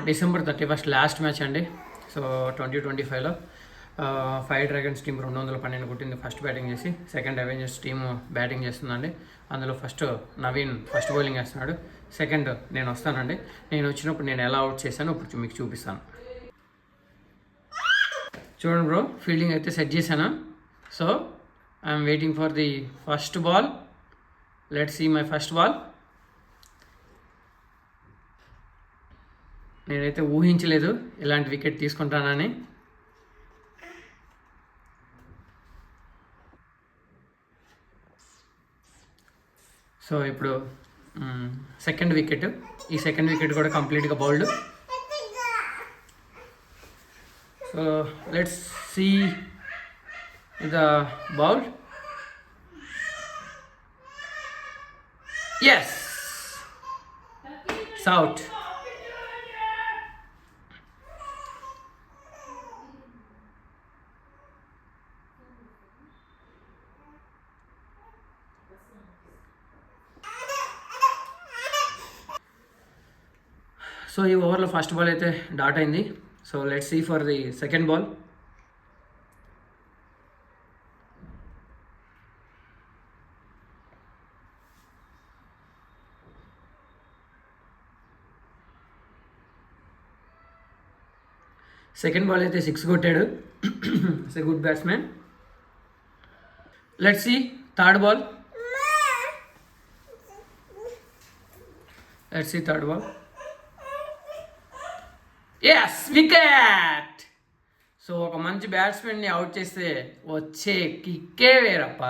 December 31st last match అండి. So 2025లో 5 dragons team 212 కొట్టింది first batting చేసి. సెకండ్ అవెంజర్స్ టీము బ్యాటింగ్ చేస్తుందండి. అందులో ఫస్ట్ నవీన్ ఫస్ట్ బౌలింగ్ వేస్తున్నాడు. సెకండ్ నేను వస్తానండి. నేను వచ్చినప్పుడు నేను ఎలా అవుట్ చేశానో ఇప్పుడు మీకు చూపిస్తాను. చూడండి బ్రో, ఫీల్డింగ్ అయితే సెట్ చేశాను. So I'm waiting for the first ball. Let's see my first ball. నేనైతే ఊహించలేదు ఇలాంటి వికెట్ తీసుకుంటానని. సో ఇప్పుడు సెకండ్ వికెట్. ఈ సెకండ్ వికెట్ కూడా కంప్లీట్గా bowled. So let's see the ball. Yes, it's out. So ఈ ఓవర్లో ఫస్ట్ బాల్ అయితే డాట్ అయింది. So let's see for the second ball. Second ball అయితే 6 కొట్టాడు. It's a good batsmen. Let's see third ball. Let's see third ball. Yes, wicket. So ఒక మంచి బ్యాట్స్మెన్ని out చేస్తే వచ్చే కిక్కే వేరప్ప.